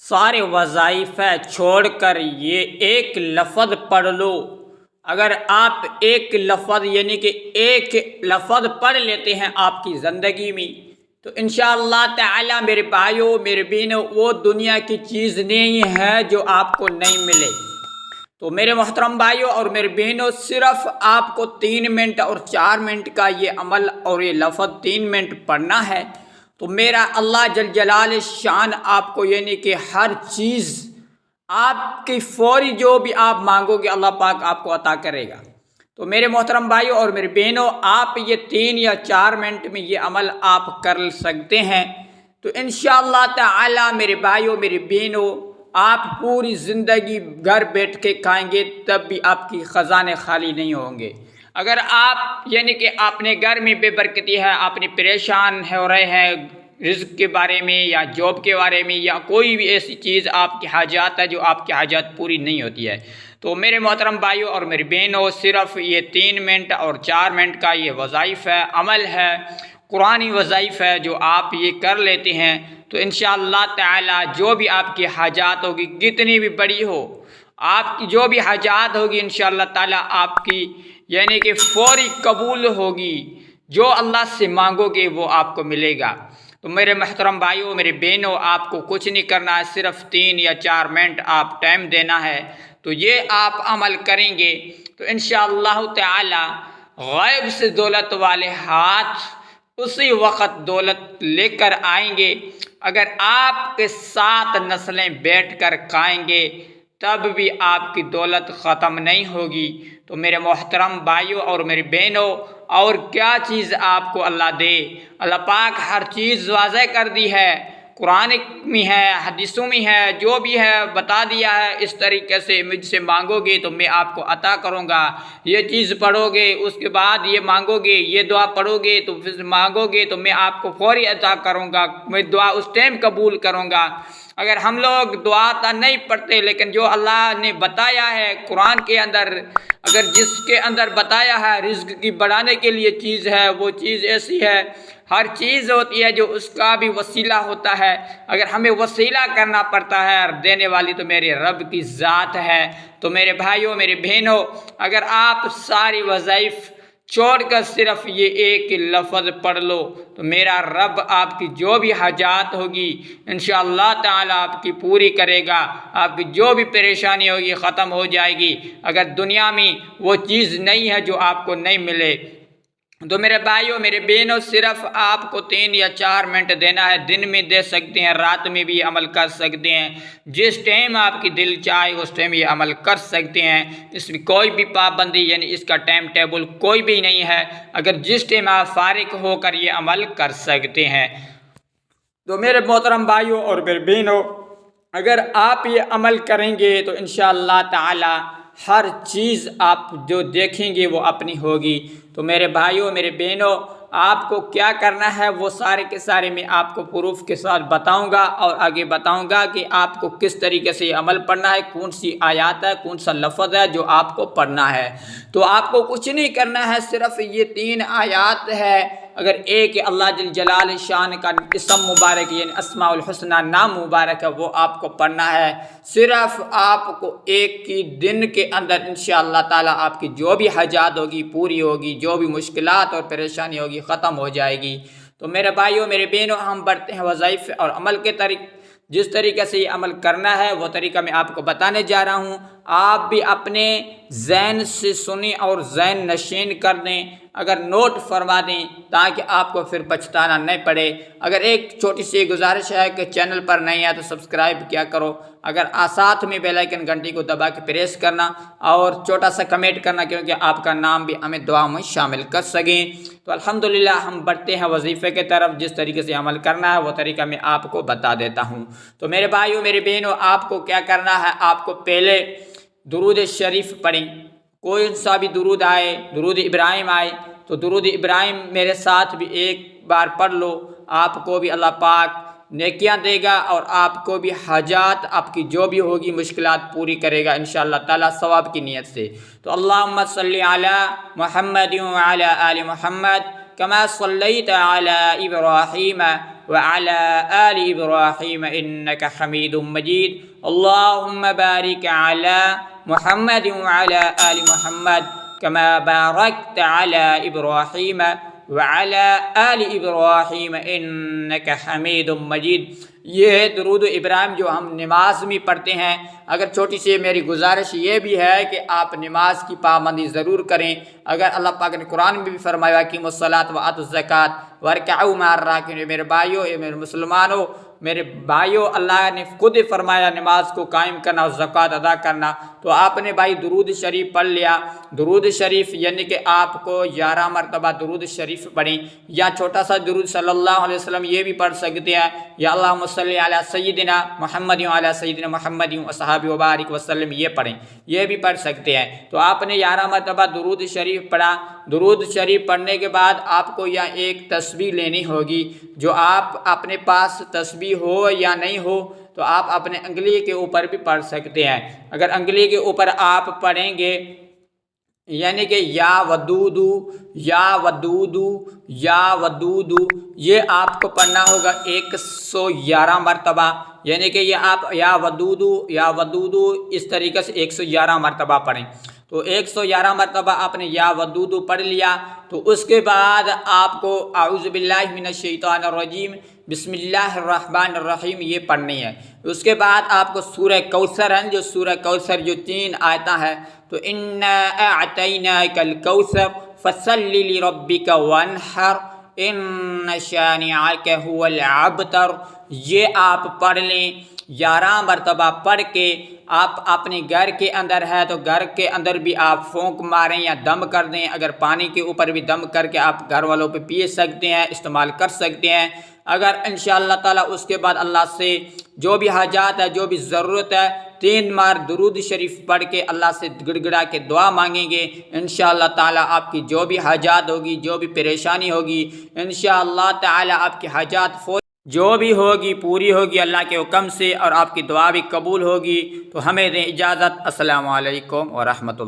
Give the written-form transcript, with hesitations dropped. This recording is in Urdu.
سارے وظائف چھوڑ کر یہ ایک لفظ پڑھ لو۔ اگر آپ ایک لفظ یعنی کہ ایک لفظ پڑھ لیتے ہیں آپ کی زندگی میں تو انشاءاللہ تعالی میرے بھائیوں میرے بہنوں وہ دنیا کی چیز نہیں ہے جو آپ کو نہیں ملے۔ تو میرے محترم بھائیوں اور میرے بہنوں صرف آپ کو 3 منٹ اور 4 منٹ کا یہ عمل اور یہ لفظ 3 منٹ پڑھنا ہے تو میرا اللہ جل جلالہ شان آپ کو یعنی کہ ہر چیز آپ کی فوری جو بھی آپ مانگو گے اللہ پاک آپ کو عطا کرے گا۔ تو میرے محترم بھائیوں اور میرے بہنوں آپ یہ 3 یا 4 منٹ میں یہ عمل آپ کر سکتے ہیں تو انشاءاللہ تعالی میرے بھائیوں میری بہنوں آپ پوری زندگی گھر بیٹھ کے کھائیں گے تب بھی آپ کی خزانے خالی نہیں ہوں گے۔ اگر آپ یعنی کہ اپنے گھر میں بے برکتی ہے، آپ نے پریشان ہو رہے ہیں رزق کے بارے میں یا جاب کے بارے میں یا کوئی بھی ایسی چیز آپ کی حاجات ہے جو آپ کی حاجات پوری نہیں ہوتی ہے تو میرے محترم بھائیوں اور میری بہنوں صرف یہ 3 منٹ اور 4 منٹ کا یہ وظائف ہے، عمل ہے، قرآنی وظائف ہے جو آپ یہ کر لیتے ہیں تو انشاءاللہ تعالی جو بھی آپ کی حاجات ہوگی کتنی بھی بڑی ہو آپ کی جو بھی حاجات ہوگی انشاءاللہ تعالی آپ کی یعنی کہ فوری قبول ہوگی، جو اللہ سے مانگو گے وہ آپ کو ملے گا۔ تو میرے محترم بھائیوں میرے بہنوں آپ کو کچھ نہیں کرنا ہے، صرف 3 یا 4 منٹ آپ ٹائم دینا ہے تو یہ آپ عمل کریں گے تو انشاءاللہ تعالی غیب سے دولت والے ہاتھ اسی وقت دولت لے کر آئیں گے۔ اگر آپ کے 7 نسلیں بیٹھ کر کھائیں گے تب بھی آپ کی دولت ختم نہیں ہوگی۔ تو میرے محترم بھائیوں اور میری بہنوں اور کیا چیز آپ کو اللہ دے، اللہ پاک ہر چیز واضح کر دی ہے، قرآن میں ہے، حدیثوں میں ہے، جو بھی ہے بتا دیا ہے اس طریقے سے مجھ سے مانگو گے تو میں آپ کو عطا کروں گا، یہ چیز پڑھو گے اس کے بعد یہ مانگو گے، یہ دعا پڑھو گے تو پھر مانگو گے تو میں آپ کو فوری عطا کروں گا، میں دعا اس ٹائم قبول کروں گا۔ اگر ہم لوگ دعا تو نہیں پڑھتے لیکن جو اللہ نے بتایا ہے قرآن کے اندر، اگر جس کے اندر بتایا ہے رزق کی بڑھانے کے لیے چیز ہے وہ چیز ایسی ہے، ہر چیز ہوتی ہے جو اس کا بھی وسیلہ ہوتا ہے، اگر ہمیں وسیلہ کرنا پڑتا ہے اور دینے والی تو میرے رب کی ذات ہے۔ تو میرے بھائیوں میرے بہنوں اگر آپ ساری وظائف چھوڑ کر صرف یہ ایک لفظ پڑھ لو تو میرا رب آپ کی جو بھی حاجات ہوگی انشاءاللہ تعالی آپ کی پوری کرے گا، آپ کی جو بھی پریشانی ہوگی ختم ہو جائے گی۔ اگر دنیا میں وہ چیز نہیں ہے جو آپ کو نہیں ملے تو میرے بھائیوں میرے بہنوں صرف آپ کو 3 یا 4 منٹ دینا ہے، دن میں دے سکتے ہیں، رات میں بھی عمل کر سکتے ہیں، جس ٹائم آپ کی دل چاہے اس ٹائم یہ عمل کر سکتے ہیں، اس میں کوئی بھی پابندی یعنی اس کا ٹائم ٹیبل کوئی بھی نہیں ہے، اگر جس ٹائم آپ فارغ ہو کر یہ عمل کر سکتے ہیں۔ تو میرے محترم بھائیوں اور میرے بہنوں اگر آپ یہ عمل کریں گے تو انشاءاللہ تعالی ہر چیز آپ جو دیکھیں گے وہ اپنی ہوگی۔ تو میرے بھائیوں میرے بہنوں آپ کو کیا کرنا ہے وہ سارے کے سارے میں آپ کو پروف کے ساتھ بتاؤں گا اور آگے بتاؤں گا کہ آپ کو کس طریقے سے یہ عمل پڑھنا ہے، کون سی آیات ہے، کون سا لفظ ہے جو آپ کو پڑھنا ہے۔ تو آپ کو کچھ نہیں کرنا ہے، صرف یہ 3 آیات ہے، اگر ایک اللہ جل جلالہ شان کا اسم مبارک یعنی اسماء الحسنہ نام مبارک ہے وہ آپ کو پڑھنا ہے، صرف آپ کو ایک ہی دن کے اندر انشاءاللہ تعالی آپ کی جو بھی حاجات ہوگی پوری ہوگی، جو بھی مشکلات اور پریشانی ہوگی ختم ہو جائے گی۔ تو میرے بھائیوں میرے بہنوں ہم بڑھتے ہیں وظائف اور عمل کے جس طریقے سے یہ عمل کرنا ہے وہ طریقہ میں آپ کو بتانے جا رہا ہوں، آپ بھی اپنے ذہن سے سنیں اور ذہن نشین کر دیں، اگر نوٹ فرما دیں تاکہ آپ کو پھر پچھتانا نہیں پڑے۔ اگر ایک چھوٹی سی گزارش ہے کہ چینل پر نہیں ہے تو سبسکرائب کیا کرو، اگر ساتھ میں بیل آئیکن گھنٹی کو دبا کے پریس کرنا اور چھوٹا سا کمنٹ کرنا کیونکہ آپ کا نام بھی ہمیں دعا میں شامل کر سکیں۔ تو الحمدللہ ہم بڑھتے ہیں وظیفے کے طرف، جس طریقے سے عمل کرنا ہے وہ طریقہ میں آپ کو بتا دیتا ہوں۔ تو میرے بھائیوں میرے بہنوں آپ کو کیا کرنا ہے، آپ کو پہلے درود شریف پڑھیں، کوئی سا بھی درود آئے، درود ابراہیم آئے تو درود ابراہیم میرے ساتھ بھی ایک بار پڑھ لو، آپ کو بھی اللہ پاک نیکیاں دے گا اور آپ کو بھی حاجات آپ کی جو بھی ہوگی مشکلات پوری کرے گا انشاءاللہ تعالی ثواب کی نیت سے۔ تو اللہم صلی علی محمد وعلی آل محمد کما صلیت علی ابراہیم وعلى آل إبراهيم إنك حميد مجيد اللهم بارك على محمد وعلى آل محمد كما باركت على إبراهيم وعلى آل إبراهيم إنك حميد مجيد۔ یہ ہے درود ابراہیم جو ہم نماز میں پڑھتے ہیں۔ اگر چھوٹی سی میری گزارش یہ بھی ہے کہ آپ نماز کی پابندی ضرور کریں۔ اگر اللہ پاک نے قرآن میں بھی فرمایا کہ اقیموا الصلاۃ وآتوا الزکوٰۃ وارکعوا مع الراکعین، میرے بھائیو، میرے مسلمانوں، میرے بھائیو، اللہ نے خود فرمایا نماز کو قائم کرنا اور زکوٰۃ ادا کرنا۔ تو آپ نے بھائی درود شریف پڑھ لیا۔ درود شریف یعنی کہ آپ کو 11 مرتبہ درود شریف پڑھیں، یا چھوٹا سا درود صلی اللہ علیہ وسلم یہ بھی پڑھ سکتے ہیں، یا اللہم صلی علی سیدنا محمد وعلی سیدنا محمد وصحابہ وبارک وسلم یہ پڑھیں، یہ بھی پڑھ سکتے ہیں۔ تو آپ نے 11 مرتبہ درود شریف پڑھا۔ درود شریف پڑھنے کے بعد آپ کو یہاں ایک تسبیح لینی ہوگی، جو آپ اپنے پاس تسبیح ہو یا نہیں ہو تو آپ اپنے انگلی کے اوپر بھی پڑھ سکتے ہیں۔ اگر انگلی کے اوپر آپ پڑھیں گے یعنی کہ یا ودودو یا ودودو یا ودودو، یہ آپ کو پڑھنا ہوگا 111 مرتبہ، یعنی کہ یہ آپ یا ودودو اس طریقے سے 111 مرتبہ پڑھیں۔ تو 111 مرتبہ آپ نے یا ودودو پڑھ لیا۔ تو اس کے بعد آپ کو اعوذ باللہ من الشیطان الرجیم بسم اللہ الرحمن الرحیم یہ پڑھنی ہے۔ اس کے بعد آپ کو سورہ کوثر ہے، جو سورہ کوثر جو 3 آیتیں ہیں، تو انا اعطیناک الکوثر فصل لربک وانحر ان شانئک هو الابتر، یہ آپ پڑھ لیں 11 مرتبہ پڑھ کے۔ آپ اپنے گھر کے اندر ہے تو گھر کے اندر بھی آپ پھونک ماریں یا دم کر دیں، اگر پانی کے اوپر بھی دم کر کے آپ گھر والوں پہ پی سکتے ہیں، استعمال کر سکتے ہیں۔ اگر انشاءاللہ تعالیٰ اس کے بعد اللہ سے جو بھی حاجات ہے، جو بھی ضرورت ہے، 3 بار درود شریف پڑھ کے اللہ سے گڑ گڑا کے دعا مانگیں گے، انشاءاللہ تعالیٰ آپ کی جو بھی حاجات ہوگی، جو بھی پریشانی ہوگی، انشاءاللہ تعالیٰ آپ کی حاجات جو بھی ہوگی پوری ہوگی اللہ کے حکم سے، اور آپ کی دعا بھی قبول ہوگی۔ تو ہمیں دیں اجازت۔ السلام علیکم ورحمۃ اللہ۔